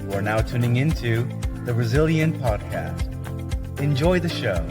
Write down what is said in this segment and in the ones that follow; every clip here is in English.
You are now tuning into the Resilient Podcast. Enjoy the show.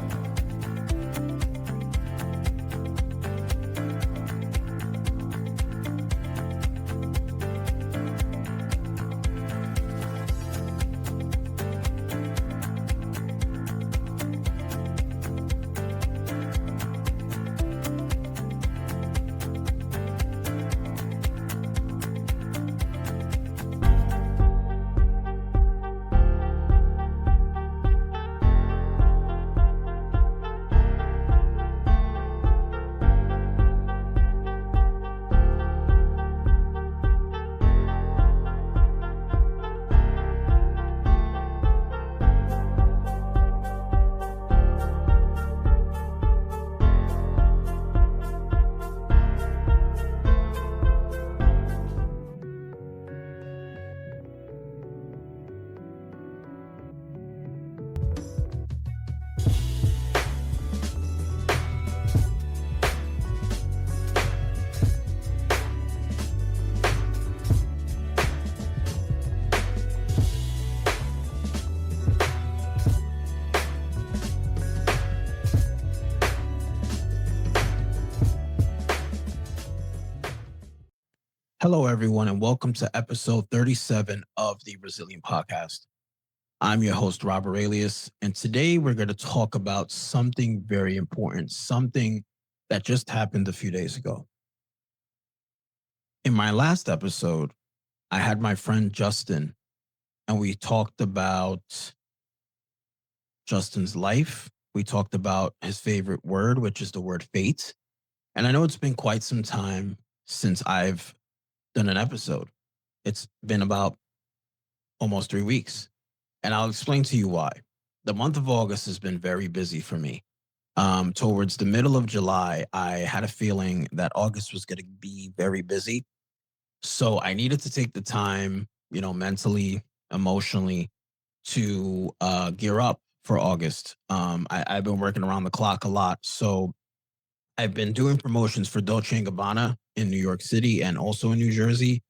Hello, everyone, and welcome to episode 37 of the Resilient Podcast. I'm your host, Rob Aurelius, and today we're going to talk about something very important, something that just happened a few days ago. In my last episode, I had my friend Justin, and we talked about Justin's life. We talked about his favorite word, which is the word fate. And I know it's been quite some time since I've done an episode. It's been about almost 3 weeks. And I'll explain to you why. The month of August has been very busy for me. Towards the middle of July, I had a feeling that August was going to be very busy. So I needed to take the time, mentally, emotionally, to gear up for August. I've been working around the clock a lot. So I've been doing promotions for Dolce & Gabbana in New York City and also in New Jersey.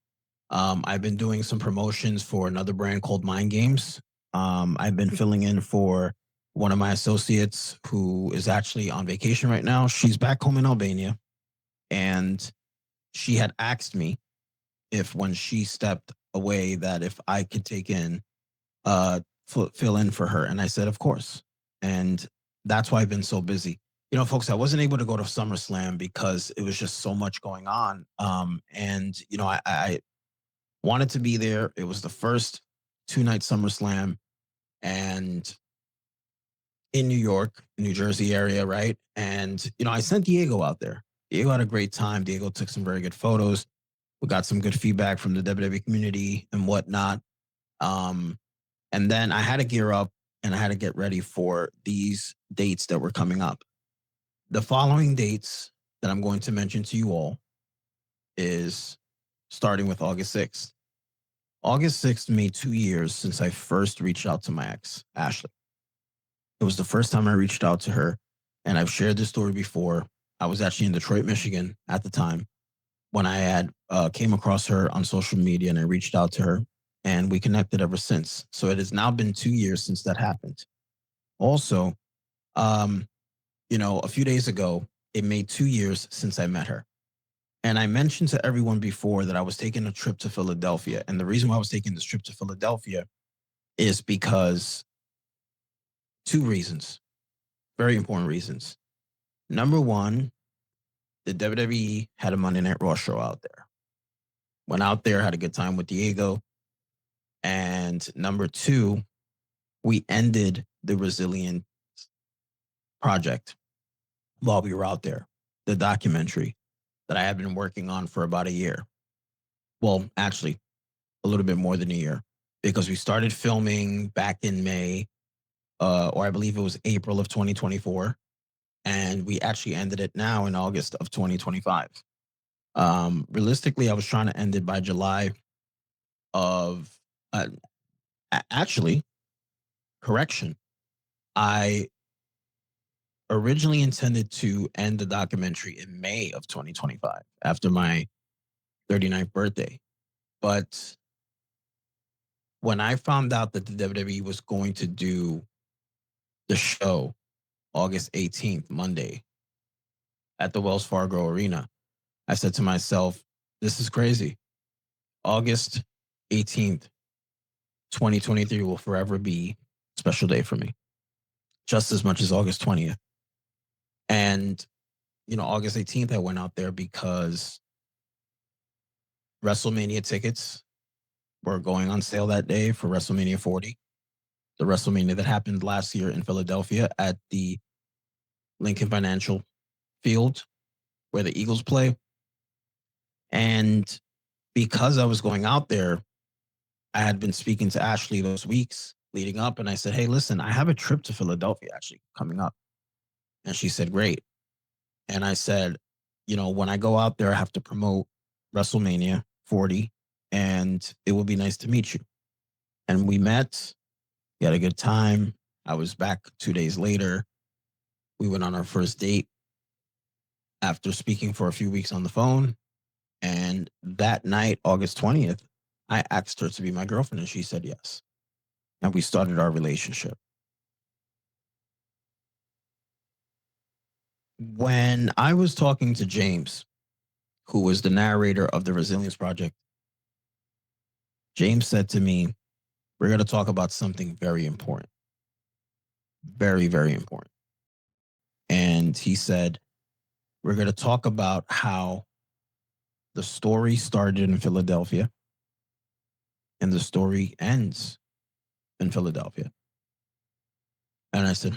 I've been doing some promotions for another brand called Mind Games. I've been filling in for one of my associates who is actually on vacation right now. She's back home in Albania. And she had asked me if when she stepped away that if I could take in, fill in for her. And I said, of course. And that's why I've been so busy. Folks, I wasn't able to go to SummerSlam because it was just so much going on. I wanted to be there. It was the first 2-night SummerSlam and in New York, New Jersey area, right? And, I sent Diego out there. Diego had a great time. Diego took some very good photos. We got some good feedback from the WWE community and whatnot. And then I had to gear up and I had to get ready for these dates that were coming up. The following dates that I'm going to mention to you all is starting with August 6th. August 6th made 2 years since I first reached out to my ex, Ashlei. It was the first time I reached out to her, and I've shared this story before. I was actually in Detroit, Michigan at the time when I had came across her on social media, and I reached out to her, and we connected ever since. So it has now been 2 years since that happened. Also, a few days ago, it made 2 years since I met her. And I mentioned to everyone before that I was taking a trip to Philadelphia. And the reason why I was taking this trip to Philadelphia is because 2 reasons, very important reasons. Number one, the WWE had a Monday Night Raw show out there. Went out there, had a good time with Diego. And number 2, we ended the Resilient project while we were out there, the documentary that I have been working on for about a year. Well, actually, a little bit more than a year, because we started filming back in May, or I believe it was April of 2024, and we actually ended it now in August of 2025. Realistically, I was trying to end it by July of, actually, correction. I originally intended to end the documentary in May of 2025 after my 39th birthday. But When I found out that the WWE was going to do the show August 18th, Monday, at the Wells Fargo Arena, I said to myself, this is crazy. August 18th, 2023 will forever be a special day for me, just as much as August 20th. And, August 18th, I went out there because WrestleMania tickets were going on sale that day for WrestleMania 40, the WrestleMania that happened last year in Philadelphia at the Lincoln Financial Field where the Eagles play. And because I was going out there, I had been speaking to Ashlei those weeks leading up, and I said, hey, listen, I have a trip to Philadelphia actually coming up. And she said, great. And I said, when I go out there, I have to promote WrestleMania 40, and it would be nice to meet you. And we met. We had a good time. I was back 2 days later. We went on our first date after speaking for a few weeks on the phone. And that night, August 20th, I asked her to be my girlfriend, and she said yes. And we started our relationship. When I was talking to James, who was the narrator of the Resilience Project, James said to me, we're going to talk about something very important. Very, very important. And he said, we're going to talk about how the story started in Philadelphia and the story ends in Philadelphia. And I said,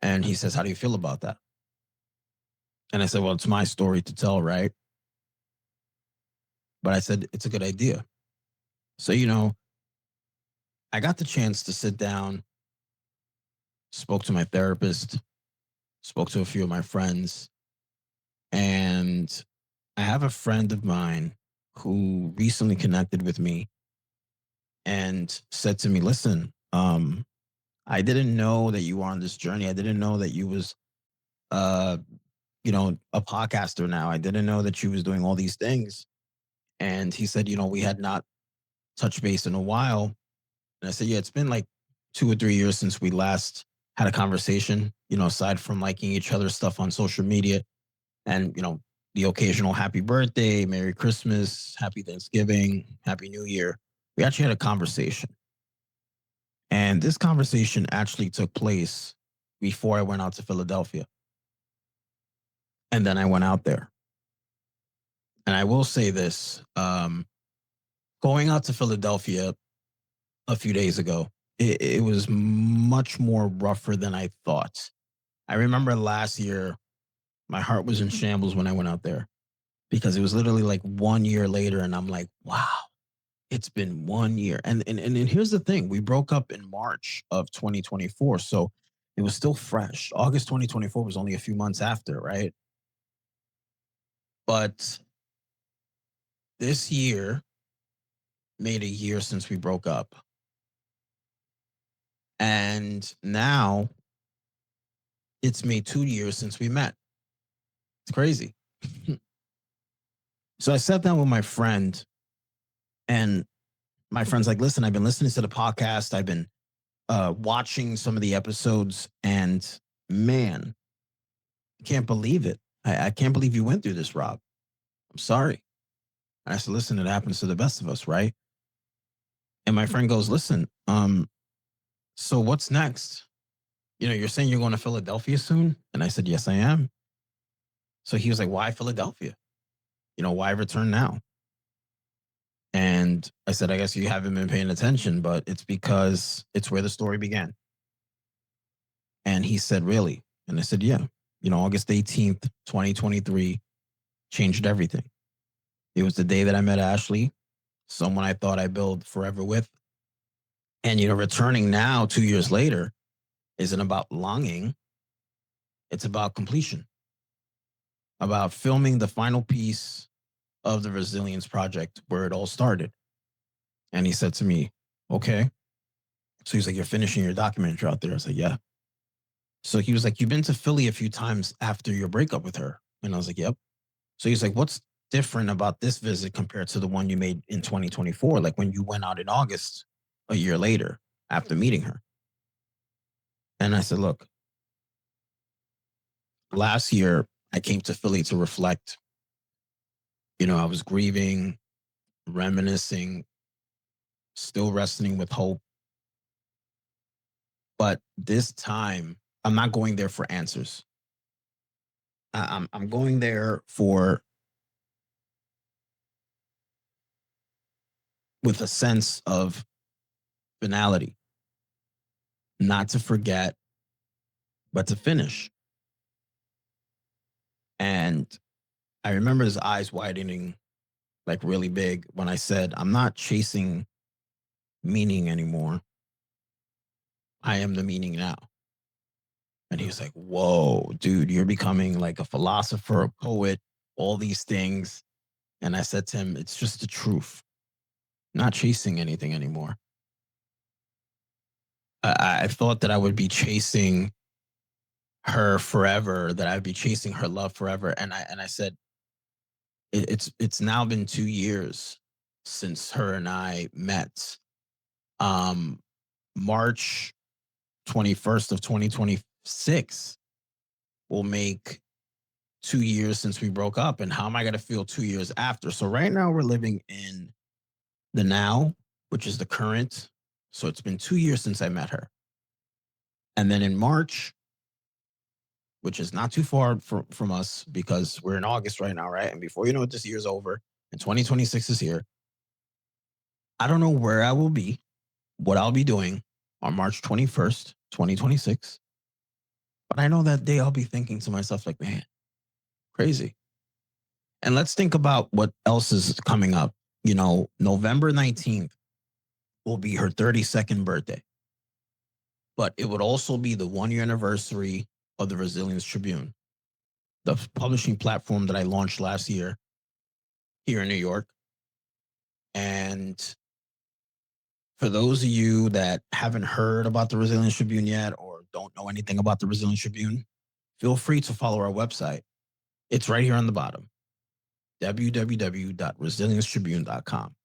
And he says, how do you feel about that? And I said, well, it's my story to tell, right? But I said, it's a good idea. So, I got the chance to sit down, spoke to my therapist, spoke to a few of my friends, and I have a friend of mine who recently connected with me and said to me, listen, I didn't know that you were on this journey. I didn't know that you was, a podcaster now. I didn't know that you was doing all these things. And he said, we had not touched base in a while. And I said, yeah, it's been like 2 or 3 years since we last had a conversation, aside from liking each other's stuff on social media and, the occasional happy birthday, Merry Christmas, Happy Thanksgiving, Happy New Year. We actually had a conversation. And this conversation actually took place before I went out to Philadelphia. And then I went out there. And I will say this, going out to Philadelphia a few days ago, it was much more rougher than I thought. I remember last year, my heart was in shambles when I went out there because it was literally like 1 year later. And I'm like, wow, it's been 1 year. And here's the thing. We broke up in March of 2024. So it was still fresh. August 2024 was only a few months after, right? But this year made a year since we broke up. And now it's made 2 years since we met. It's crazy. So I sat down with my friend, and my friend's like, listen, I've been listening to the podcast. I've been watching some of the episodes, and man, I can't believe it. I can't believe you went through this, Rob. I'm sorry. And I said, listen, it happens to the best of us, right? And my friend goes, listen, so what's next? You're saying you're going to Philadelphia soon? And I said, yes, I am. So he was like, why Philadelphia? Why return now? And I said, I guess you haven't been paying attention, but it's because it's where the story began. And he said, really? And I said, yeah. August 18th, 2023 changed everything. It was the day that I met Ashlei, someone I thought I'd build forever with. And, returning now 2 years later isn't about longing. It's about completion, about filming the final piece of the Resilience Project where it all started. And he said to me, okay. So he's like, you're finishing your documentary out there. I said, yeah. So he was like, you've been to Philly a few times after your breakup with her. And I was like, yep. So he's like, what's different about this visit compared to the one you made in 2024? Like when you went out in August, a year later after meeting her. And I said, look, last year I came to Philly to reflect. I was grieving, reminiscing, still wrestling with hope. But this time, I'm not going there for answers. I'm going there with a sense of finality, not to forget, but to finish. And I remember his eyes widening like really big when I said, I'm not chasing meaning anymore. I am the meaning now. And he was like, whoa, dude, you're becoming like a philosopher, a poet, all these things. And I said to him, it's just the truth. I'm not chasing anything anymore. I thought that I would be chasing her forever, that I'd be chasing her love forever. And I said, it's now been 2 years since her and I met. March 21st of 2026 will make 2 years since we broke up. And how am I going to feel 2 years after? So right now we're living in the now, which is the current. So it's been 2 years since I met her. And then in March, which is not too far from us because we're in August right now, right? And before you know it, this year's over and 2026 is here. I don't know where I will be, what I'll be doing on March 21st, 2026. But I know that day I'll be thinking to myself, like, man, crazy. And let's think about what else is coming up. November 19th will be her 32nd birthday. But it would also be the 1-year anniversary of the Resilience Tribune, the publishing platform that I launched last year here in New York. And for those of you that haven't heard about the Resilience Tribune yet or don't know anything about the Resilience Tribune, feel free to follow our website. It's right here on the bottom, www.resilienctribune.com.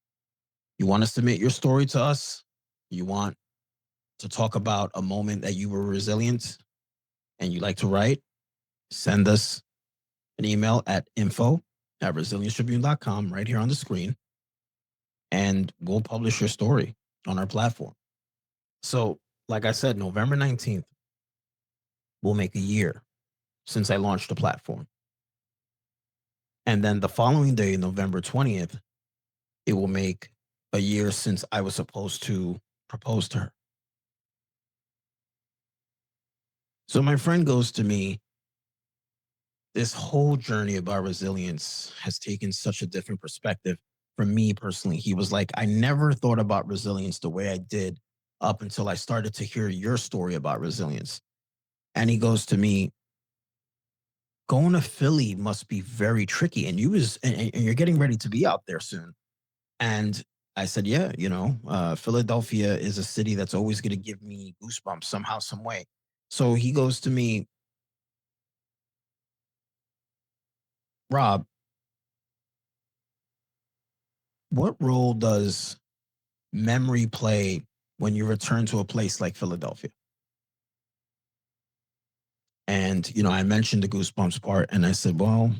You want to submit your story to us? You want to talk about a moment that you were resilient and you like to write? Send us an email at info@resilienctribune.com right here on the screen, and we'll publish your story on our platform. So, like I said, November 19th will make a year since I launched the platform. And then the following day, November 20th, it will make a year since I was supposed to propose to her. So my friend goes to me, this whole journey about resilience has taken such a different perspective for me personally. He was like, I never thought about resilience the way I did up until I started to hear your story about resilience. And he goes to me, going to Philly must be very tricky. And you're getting ready to be out there soon. And I said, yeah, Philadelphia is a city that's always going to give me goosebumps somehow, some way. So he goes to me, Rob, what role does memory play when you return to a place like Philadelphia? And, I mentioned the goosebumps part and I said, well,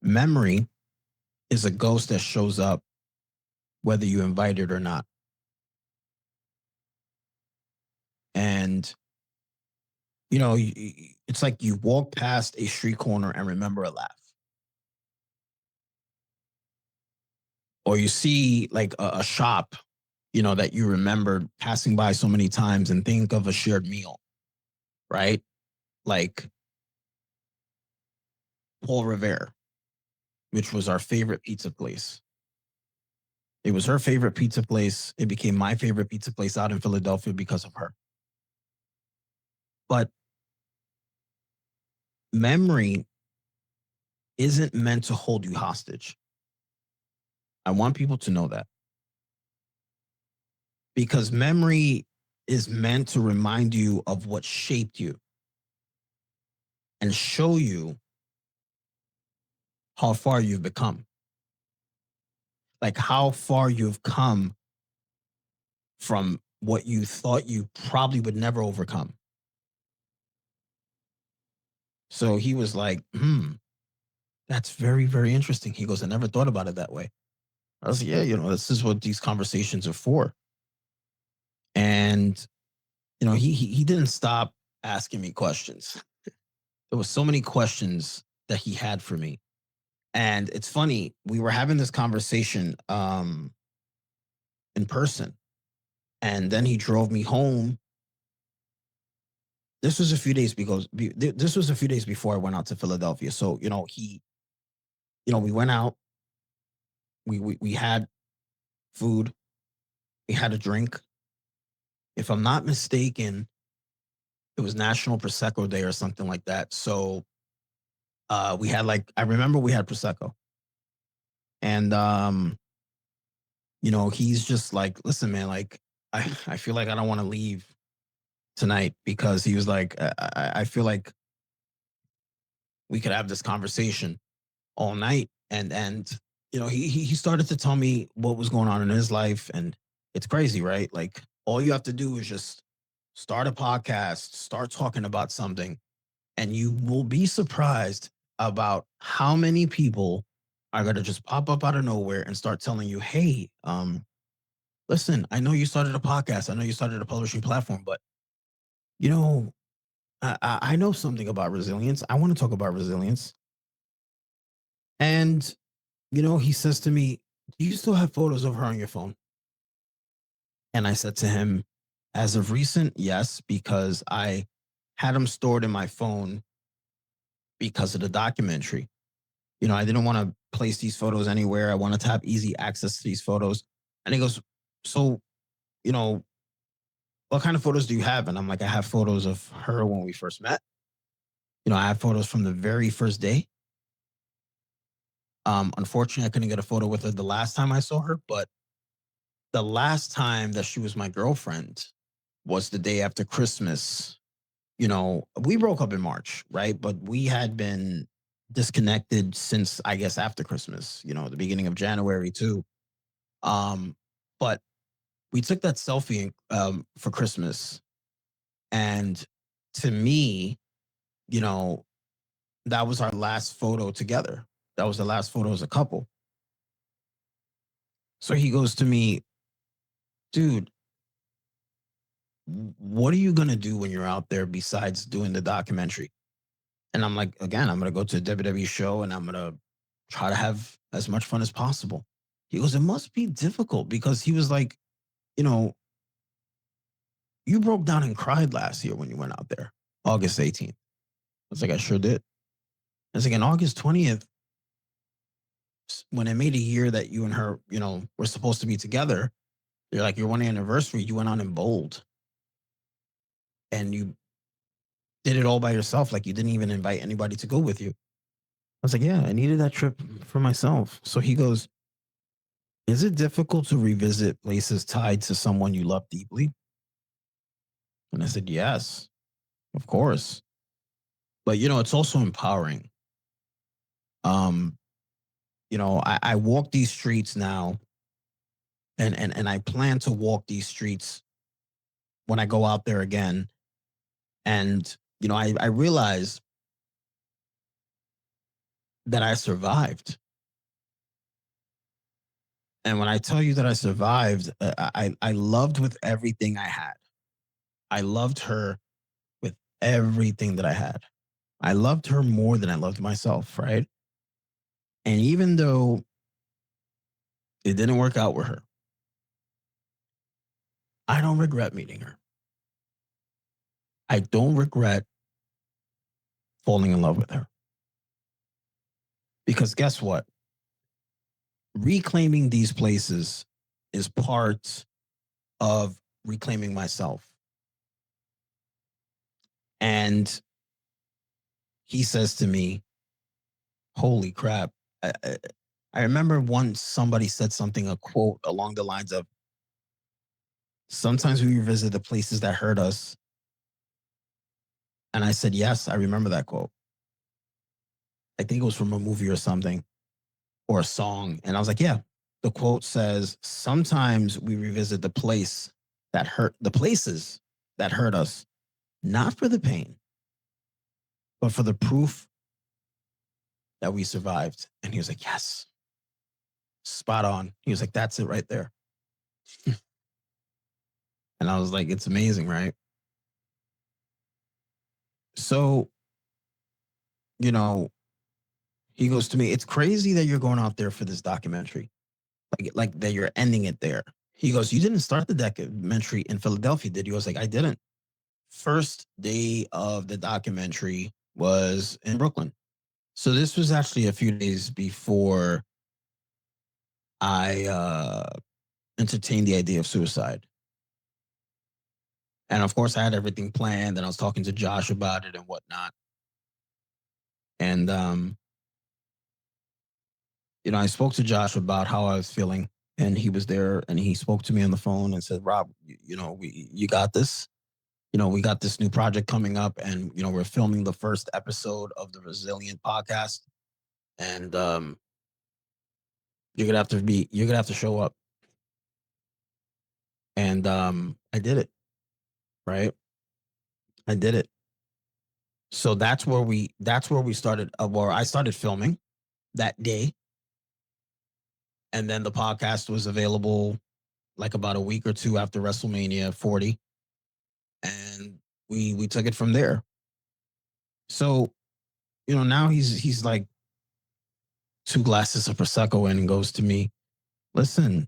memory is a ghost that shows up whether you invite it or not. And, it's like you walk past a street corner and remember a laugh. Or you see like a shop, that you remembered passing by so many times and think of a shared meal, right? Like Paul Revere, which was our favorite pizza place. It was her favorite pizza place. It became my favorite pizza place out in Philadelphia because of her. But memory isn't meant to hold you hostage. I want people to know that. Because memory is meant to remind you of what shaped you and show you how far you've become, like how far you've come from what you thought you probably would never overcome. So he was like, that's very, very interesting. He goes, I never thought about it that way. I was like, yeah, this is what these conversations are for. And, he didn't stop asking me questions. There was so many questions that he had for me. And it's funny, we were having this conversation in person. And then he drove me home. This was a few days this was a few days before I went out to Philadelphia. So, we went out, we had food, we had a drink. If I'm not mistaken, it was National Prosecco Day or something like that. So we had I remember we had Prosecco. And he's just like, listen, man, like I feel like I don't want to leave tonight, because he was like, I feel like we could have this conversation all night. And he started to tell me what was going on in his life. And it's crazy, right? Like, all you have to do is just start a podcast, start talking about something, and you will be surprised about how many people are going to just pop up out of nowhere and start telling you, hey, listen, I know you started a podcast, I know you started a publishing platform, but you know I know something about resilience. I want to talk about resilience. And he says to me, do you still have photos of her on your phone? And I said to him, as of recent, yes, because I had them stored in my phone because of the documentary. I didn't want to place these photos anywhere. I wanted to have easy access to these photos. And he goes, so, you know, what kind of photos do you have? And I'm like, I have photos of her when we first met. I have photos from the very first day. Unfortunately, I couldn't get a photo with her the last time I saw her, but the last time that she was my girlfriend was the day after Christmas. We broke up in March, right? But we had been disconnected since, I guess, after Christmas, the beginning of January too. But we took that selfie for Christmas. And to me, that was our last photo together. That was the last photo as a couple. So he goes to me, dude, what are you going to do when you're out there besides doing the documentary? And I'm like, again, I'm going to go to a WWE show and I'm going to try to have as much fun as possible. He goes, it must be difficult, because he was like, you broke down and cried last year when you went out there, August 18th. I was like, I sure did. I was like, on August 20th, when it made a year that you and her, were supposed to be together, you're like, your 1 anniversary, you went on in bold. And you did it all by yourself. Like, you didn't even invite anybody to go with you. I was like, yeah, I needed that trip for myself. So he goes, is it difficult to revisit places tied to someone you love deeply? And I said, yes, of course. But, it's also empowering. I walk these streets now, and I plan to walk these streets when I go out there again. And, I realize that I survived. And when I tell you that I survived, I loved with everything I had. I loved her with everything that I had. I loved her more than I loved myself, right? And even though it didn't work out with her, I don't regret meeting her. I don't regret falling in love with her. Because guess what? Reclaiming these places is part of reclaiming myself. And he says to me, holy crap. I remember once somebody said something, a quote along the lines of, sometimes we revisit the places that hurt us. And I said, yes, I remember that quote. I think it was from a movie or something. or a song. And I was like, yeah. The quote says, sometimes we revisit the places that hurt us, not for the pain, but for the proof that we survived. And he was like, yes, spot on. He was like, that's it right there. And I was like, it's amazing, right? So, you know, he goes to me, it's crazy that you're going out there for this documentary. Like that you're ending it there. He goes, you didn't start the documentary in Philadelphia, did you? I was like, I didn't. First day of the documentary was in Brooklyn. So this was actually a few days before I entertained the idea of suicide. And of course, I had everything planned, and I was talking to Josh about it and whatnot. And I spoke to Josh about how I was feeling, and he was there, and he spoke to me on the phone and said, "Rob, you got this. We got this new project coming up, and we're filming the first episode of the Resilient podcast, and you're gonna have to show up." And I did it, right? I did it. So that's where we started. Where I started filming that day, and then the podcast was available like about a week or two after WrestleMania 40, and we took it from there. So now he's like two glasses of prosecco in and goes to me, listen,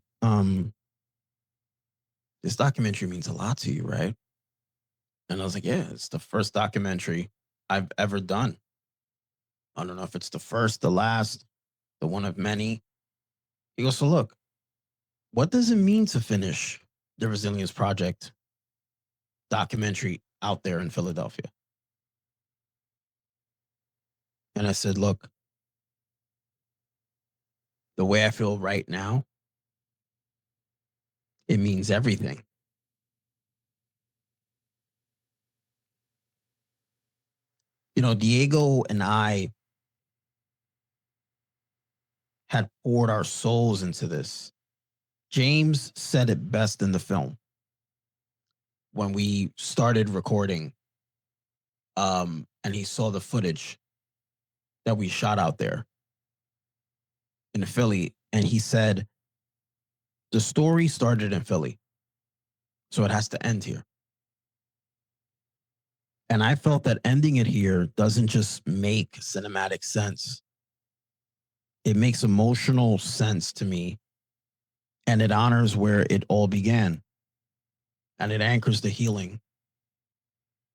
this documentary means a lot to you, right? And I was like, yeah, it's the first documentary I've ever done. I don't know if it's the first, the last, the one of many. He goes, so look, what does it mean to finish the Resilience Project documentary out there in Philadelphia? And I said, look, the way I feel right now, it means everything. Diego and I had poured our souls into this. James said it best in the film when we started recording, and he saw the footage that we shot out there in Philly. And he said, the story started in Philly, so it has to end here. And I felt that ending it here doesn't just make cinematic sense. It makes emotional sense to me, and it honors where it all began, and it anchors the healing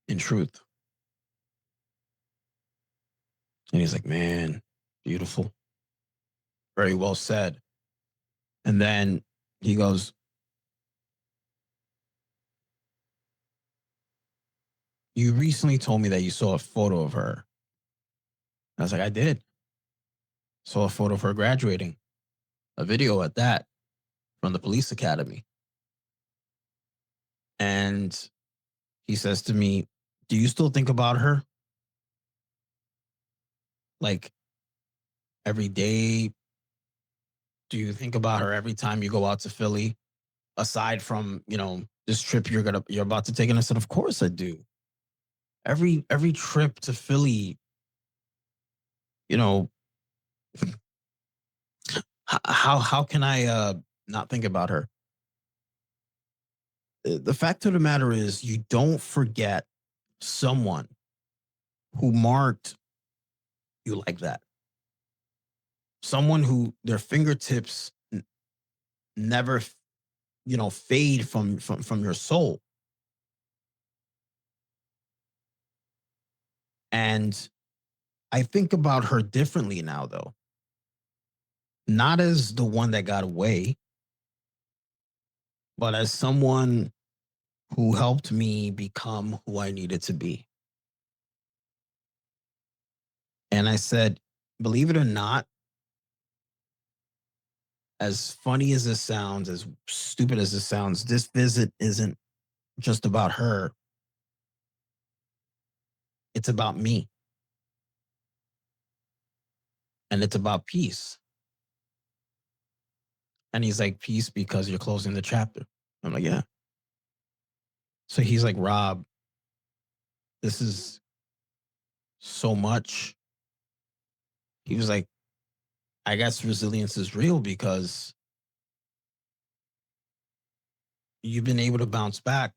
in truth. And he's like, man, beautiful. Very well said. And then he goes, you recently told me that you saw a photo of her. I was like, I did. Saw a photo of her graduating, a video at that, from the police academy. And he says to me, do you still think about her? Like every day? Do you think about her every time you go out to Philly? Aside from, this trip you're about to take? And I said, of course I do. Every trip to Philly, how can I not think about her? The fact of the matter is, you don't forget someone who marked you like that. Someone who their fingertips never, fade from your soul. And I think about her differently now, though. Not as the one that got away, but as someone who helped me become who I needed to be. And I said, believe it or not, as funny as this sounds, as stupid as this sounds, this visit isn't just about her. It's about me. And it's about peace. And he's like, peace, because you're closing the chapter. I'm like, yeah. So he's like, Rob, this is so much. He was like, I guess resilience is real because you've been able to bounce back.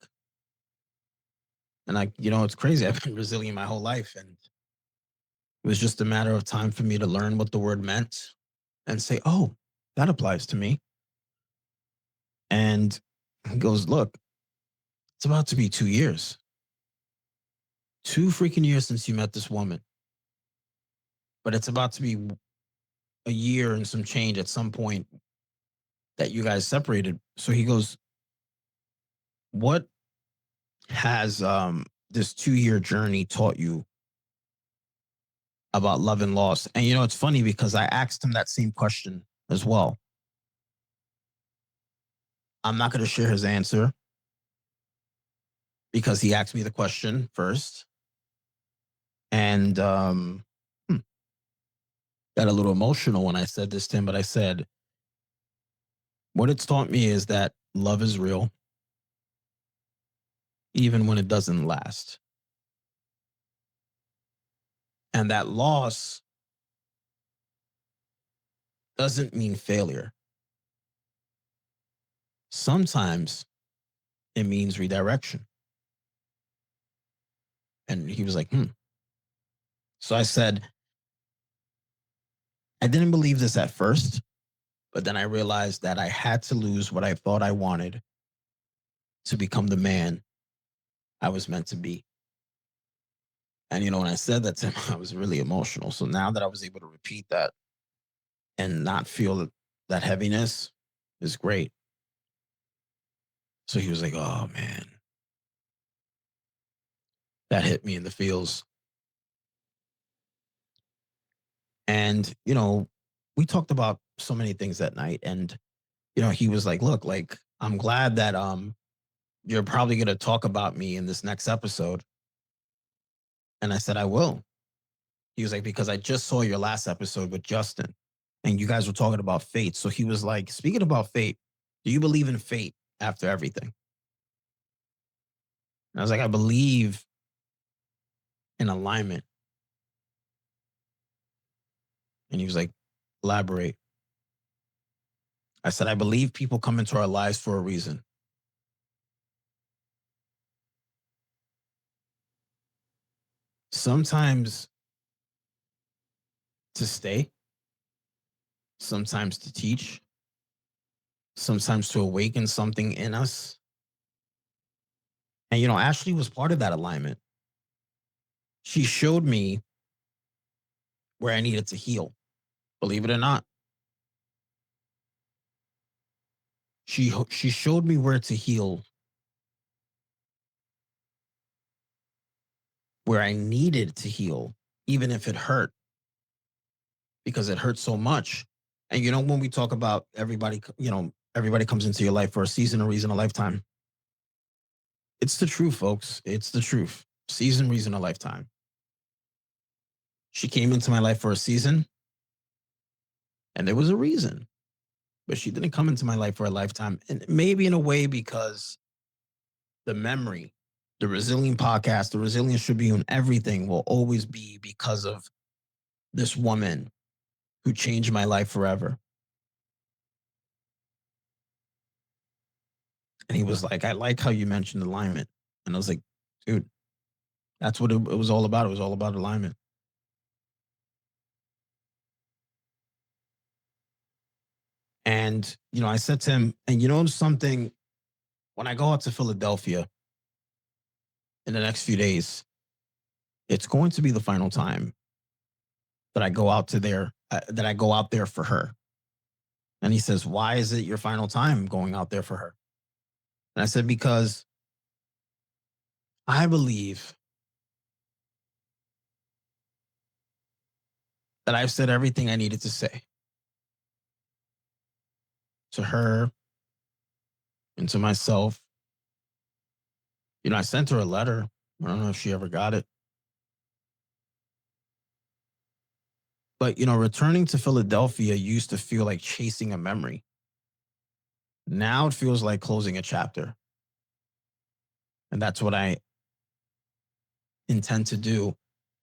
And it's crazy. I've been resilient my whole life. And it was just a matter of time for me to learn what the word meant and say, oh, that applies to me. And he goes, look, it's about to be 2 years. 2 freaking years since you met this woman. But it's about to be a year and some change at some point that you guys separated. So he goes, what has this 2-year journey taught you about love and loss? And it's funny because I asked him that same question as well. I'm not going to share his answer because he asked me the question first. And got a little emotional when I said this to him, but I said, what it's taught me is that love is real, even when it doesn't last. And that loss doesn't mean failure. Sometimes it means redirection. And he was like, So I said, I didn't believe this at first, but then I realized that I had to lose what I thought I wanted to become the man I was meant to be. And, when I said that to him, I was really emotional. So now that I was able to repeat that and not feel that heaviness is great. So he was like, oh, man, that hit me in the feels. And, we talked about so many things that night. And, he was like, look, like, I'm glad that you're probably going to talk about me in this next episode. And I said, I will. He was like, because I just saw your last episode with Justin and you guys were talking about fate. So he was like, speaking about fate, do you believe in fate after everything? And I was like, I believe in alignment. And he was like, elaborate. I said, I believe people come into our lives for a reason. Sometimes to stay, sometimes to teach, sometimes to awaken something in us. And, Ashlei was part of that alignment. She showed me where I needed to heal, believe it or not. She showed me where to heal, where I needed to heal, even if it hurt, because it hurt so much. And, when we talk about everybody, everybody comes into your life for a season, a reason, a lifetime. It's the truth, folks. It's the truth. Season, reason, a lifetime. She came into my life for a season, and there was a reason, but she didn't come into my life for a lifetime. And maybe in a way because the memory, the Resilient podcast, the Resilience Tribune, everything will always be because of this woman who changed my life forever. And he was like, I like how you mentioned alignment. And I was like, dude, that's what it was all about. It was all about alignment. And, I said to him, and something, when I go out to Philadelphia in the next few days, it's going to be the final time that I go out there for her. And he says, why is it your final time going out there for her? And I said, because I believe that I've said everything I needed to say to her and to myself. I sent her a letter. I don't know if she ever got it. But, returning to Philadelphia used to feel like chasing a memory. Now it feels like closing a chapter. And that's what I intend to do.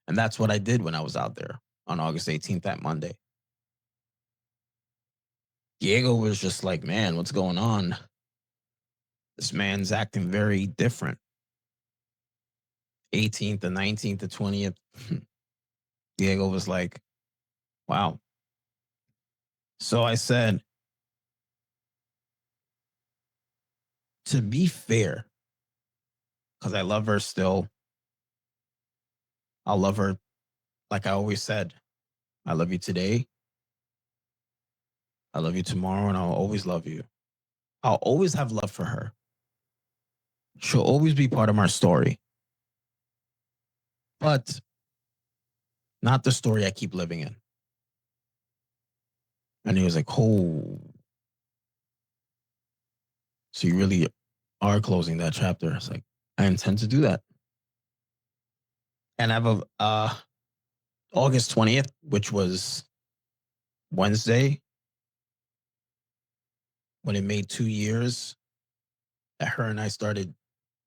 And that's what I did when I was out there on August 18th, that Monday. Diego was just like, man, what's going on? This man's acting very different. 18th, the 19th, the 20th. Diego was like, wow. So I said, to be fair, because I love her still, I'll love her like I always said. I love you today. I love you tomorrow, and I'll always love you. I'll always have love for her. She'll always be part of my story. But not the story I keep living in. And he was like, oh, so you really are closing that chapter? I was like, I intend to do that. And I have a August 20th, which was Wednesday, when it made 2 years that her and I started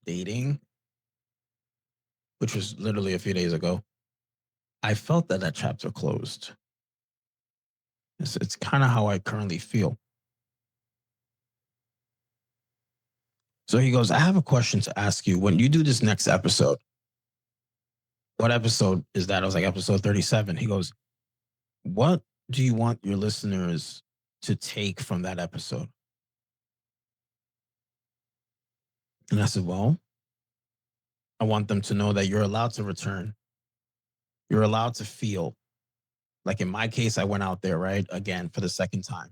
dating, which was literally a few days ago. I felt that chapter closed. It's kind of how I currently feel. So he goes, I have a question to ask you. When you do this next episode, what episode is that? I was like, episode 37. He goes, what do you want your listeners to take from that episode? And I said, well, I want them to know that you're allowed to return. You're allowed to feel. Like in my case, I went out there, right? Again, for the second time.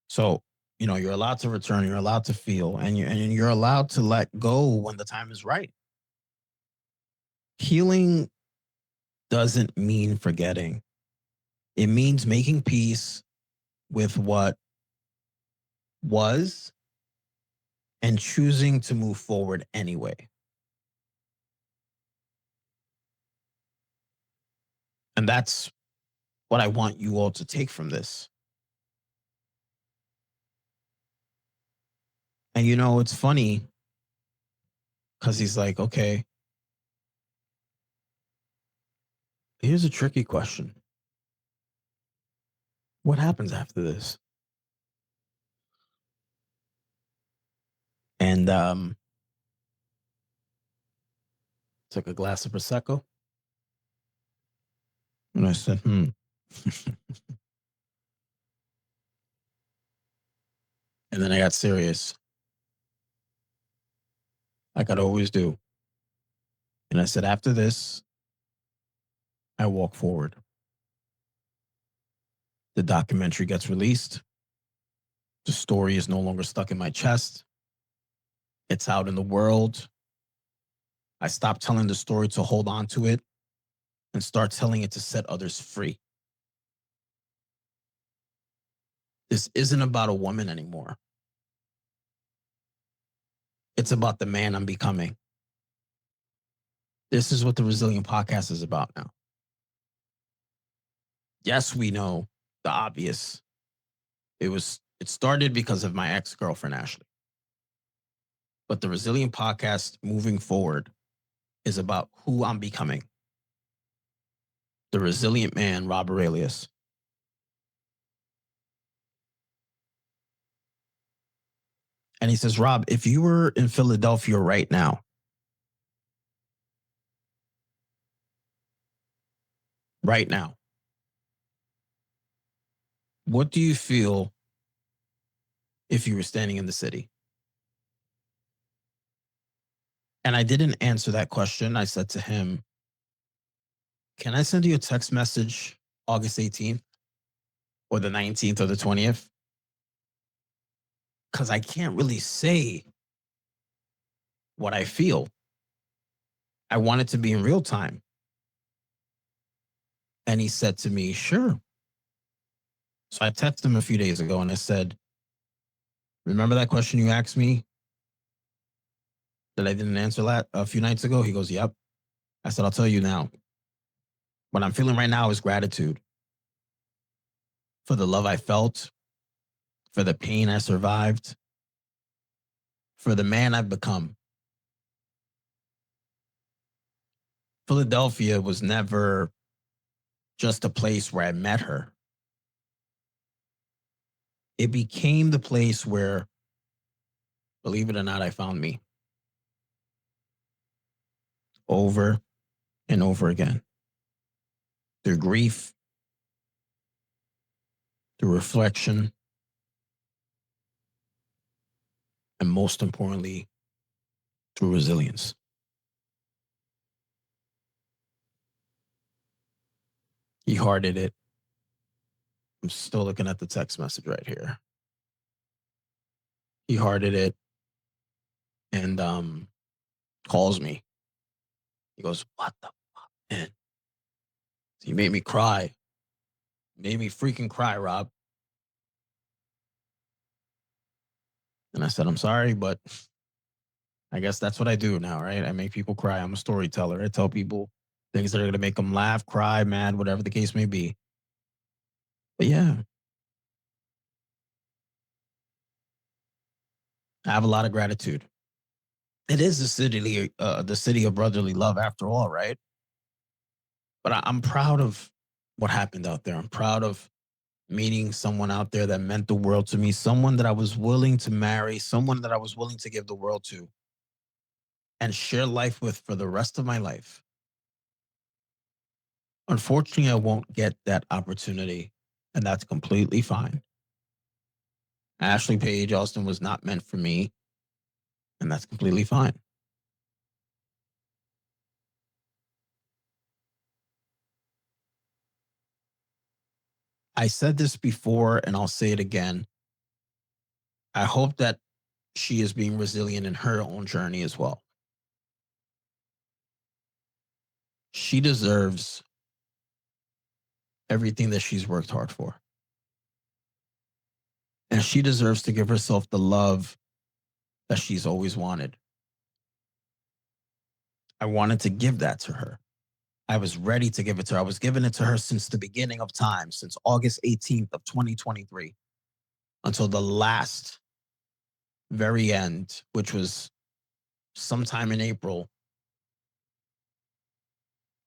So, you're allowed to return, you're allowed to feel, and you're allowed to let go when the time is right. Healing doesn't mean forgetting. It means making peace with what was and choosing to move forward anyway. And that's what I want you all to take from this. And it's funny because he's like, okay, here's a tricky question. What happens after this? And took a glass of Prosecco. And I said, And then I got serious, like I'd always do. And I said, after this, I walk forward. The documentary gets released. The story is no longer stuck in my chest. It's out in the world. I stop telling the story to hold on to it and start telling it to set others free. This isn't about a woman anymore. It's about the man I'm becoming. This is what the Resilient Podcast is about now. Yes, we know the obvious. It started because of my ex-girlfriend, Ashlei. But the Resilient Podcast moving forward is about who I'm becoming. The resilient man, Rob Aurelius. And he says, Rob, if you were in Philadelphia right now, what do you feel if you were standing in the city? And I didn't answer that question. I said to him, can I send you a text message August 18th or the 19th or the 20th? Because I can't really say what I feel. I want it to be in real time. And he said to me, sure. So I texted him a few days ago and I said, remember that question you asked me that I didn't answer that a few nights ago? He goes, yep. I said, I'll tell you now. What I'm feeling right now is gratitude for the love I felt, for the pain I survived, for the man I've become. Philadelphia was never just a place where I met her. It became the place where, believe it or not, I found me over and over again. Through grief, through reflection, and most importantly, through resilience. He hearted it. I'm still looking at the text message right here. He hearted it and calls me. He goes, "What the fuck, man?" He made me cry. Made me freaking cry, Rob. And I said, "I'm sorry, but I guess that's what I do now, right? I make people cry. I'm a storyteller. I tell people things that are going to make them laugh, cry, mad, whatever the case may be." But yeah, I have a lot of gratitude. It is the city of brotherly love after all, right? But I'm proud of what happened out there. I'm proud of meeting someone out there that meant the world to me, someone that I was willing to marry, someone that I was willing to give the world to and share life with for the rest of my life. Unfortunately, I won't get that opportunity, and that's completely fine. Ashley Page Austin was not meant for me, and that's completely fine. I said this before, and I'll say it again. I hope that she is being resilient in her own journey as well. She deserves everything that she's worked hard for. And she deserves to give herself the love that she's always wanted. I wanted to give that to her. I was ready to give it to her. I was giving it to her since the beginning of time, since August 18th of 2023, until the last very end, which was sometime in April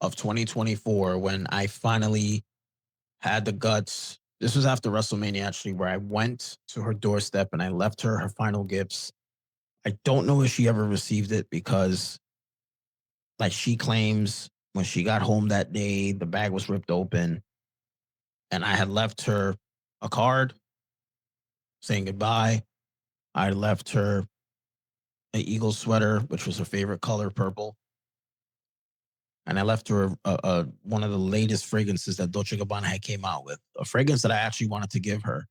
of 2024, when I finally had the guts. This was after WrestleMania, actually, where I went to her doorstep and I left her her final gifts. I don't know if she ever received it because, like she claims, when she got home that day, the bag was ripped open and I had left her a card saying goodbye. I left her an Eagles sweater, which was her favorite color, purple. And I left her one of the latest fragrances that Dolce & Gabbana had came out with, a fragrance that I actually wanted to give her.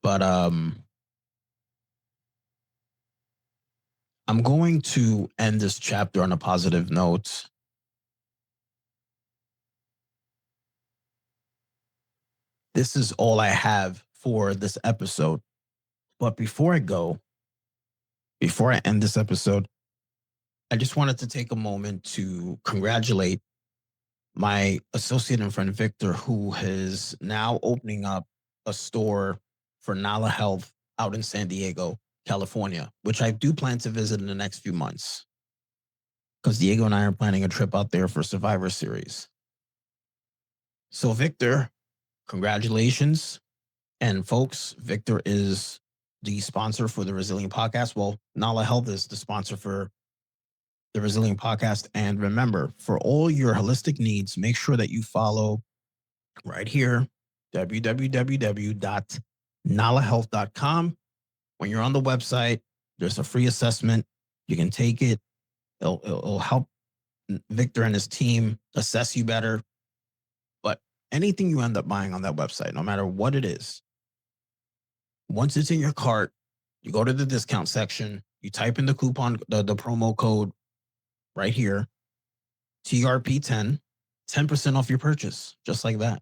But I'm going to end this chapter on a positive note. This is all I have for this episode. But before I go, before I end this episode, I just wanted to take a moment to congratulate my associate and friend Victor, who is now opening up a store for Nala Health out in San Diego, California, which I do plan to visit in the next few months. Because Diego and I are planning a trip out there for Survivor Series. So, Victor, congratulations. And folks, Victor is the sponsor for the Resilient Podcast. Well, Nala Health is the sponsor for the Resilient Podcast. And remember, for all your holistic needs, make sure that you follow right here, www.nalahealth.com. When you're on the website, there's a free assessment. You can take it. It'll help Victor and his team assess you better. But anything you end up buying on that website, no matter what it is, once it's in your cart, you go to the discount section, you type in the coupon, the promo code right here, TRP10, 10% off your purchase, just like that.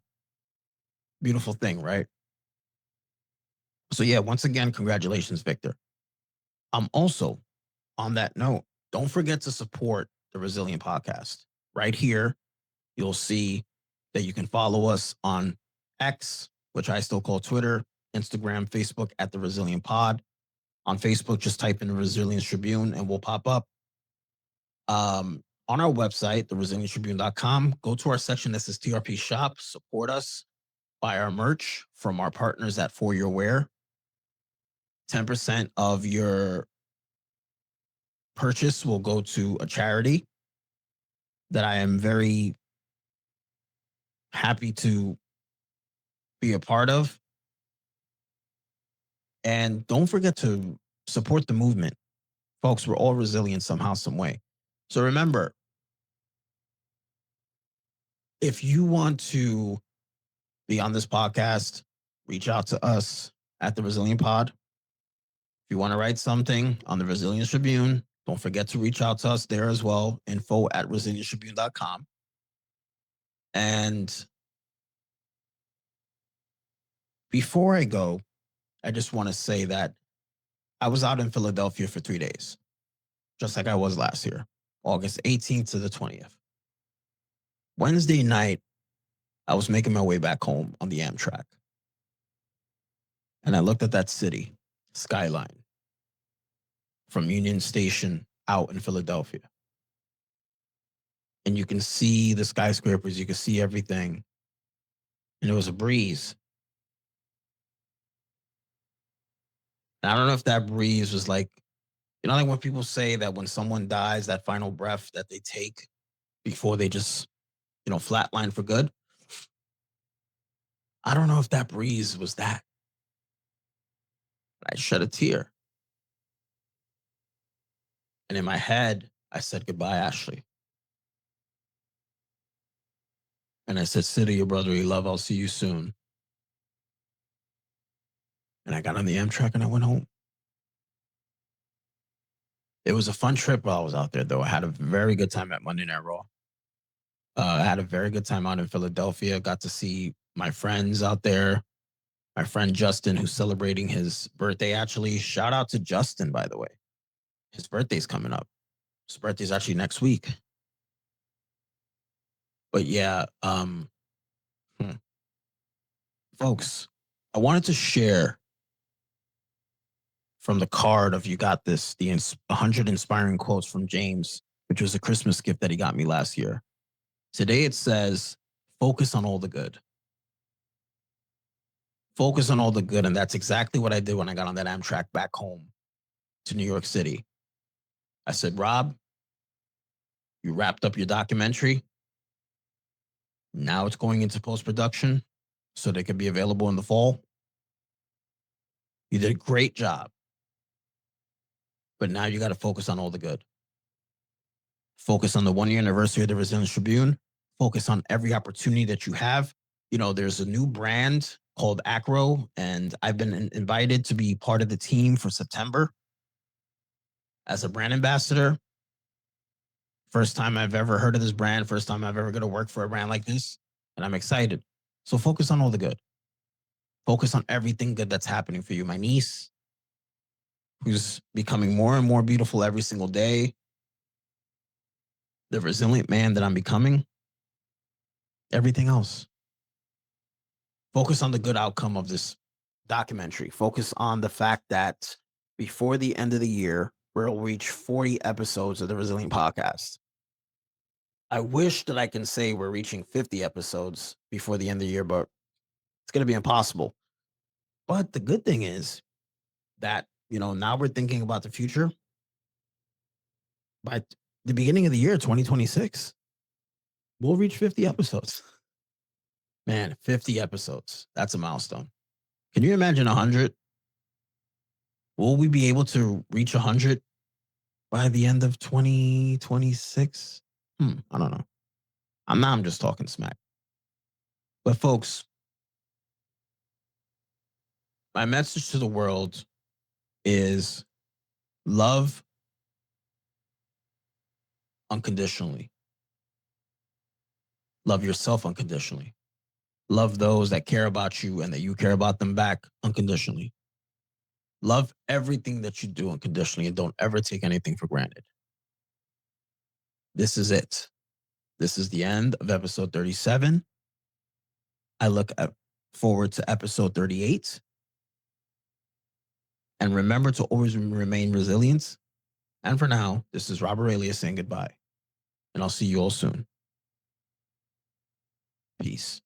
Beautiful thing, right? So yeah, once again, congratulations, Victor. Also, on that note, don't forget to support the Resilient Podcast. Right here, you'll see that you can follow us on X, which I still call Twitter, Instagram, Facebook at The Resilient Pod. On Facebook, just type in the Resilience Tribune and we'll pop up. On our website, TheResilientTribune.com, go to our section that says TRP Shop, support us, buy our merch from our partners at For Your Wear. 10% of your purchase will go to a charity that I am very happy to be a part of. And don't forget to support the movement. Folks, we're all resilient somehow, some way. So remember, if you want to be on this podcast, reach out to us at The Resilient Pod. If you want to write something on the Resilience Tribune, don't forget to reach out to us there as well. info@resiliencetribune.com. And before I go, I just want to say that I was out in Philadelphia for 3 days, just like I was last year, August 18th to the 20th. Wednesday night, I was making my way back home on the Amtrak. And I looked at that city skyline from Union Station out in Philadelphia. And you can see the skyscrapers, you can see everything. And it was a breeze. And I don't know if that breeze was like, like when people say that when someone dies, that final breath that they take before they just, flatline for good. I don't know if that breeze was that. I shed a tear. And in my head, I said, goodbye, Ashlei. And I said, City, your brotherly love, I'll see you soon. And I got on the Amtrak and I went home. It was a fun trip while I was out there, though. I had a very good time at Monday Night Raw. I had a very good time out in Philadelphia. Got to see my friends out there. My friend Justin, who's celebrating his birthday, actually. Shout out to Justin, by the way. His birthday's coming up. His birthday's actually next week. But yeah, folks, I wanted to share from the card of You Got This, the 100 inspiring quotes from James, which was a Christmas gift that he got me last year. Today it says, focus on all the good. Focus on all the good. And that's exactly what I did when I got on that Amtrak back home to New York City. I said, Rob, you wrapped up your documentary. Now it's going into post-production so they can be available in the fall. You did a great job. But now you got to focus on all the good. Focus on the 1-year anniversary of the Resilience Tribune. Focus on every opportunity that you have. There's a new brand called Acro, and I've been invited to be part of the team for September as a brand ambassador. First time I've ever heard of this brand. First time I've ever going to work for a brand like this. And I'm excited. So focus on all the good. Focus on everything good that's happening for you. My niece, who's becoming more and more beautiful every single day. The resilient man that I'm becoming. Everything else. Focus on the good outcome of this documentary. Focus on the fact that before the end of the year, we'll reach 40 episodes of the Resilient Podcast. I wish that I can say we're reaching 50 episodes before the end of the year, but it's going to be impossible. But the good thing is that, now we're thinking about the future. By the beginning of the year, 2026, we'll reach 50 episodes. Man, 50 episodes. That's a milestone. Can you imagine 100? Will we be able to reach 100 by the end of 2026? I don't know. I'm just talking smack. But folks, my message to the world is love unconditionally. Love yourself unconditionally. Love those that care about you and that you care about them back unconditionally. Love everything that you do unconditionally and don't ever take anything for granted. This is it. This is the end of episode 37. I look forward to episode 38. And remember to always remain resilient. And for now, this is Robert Alia saying goodbye. And I'll see you all soon. Peace.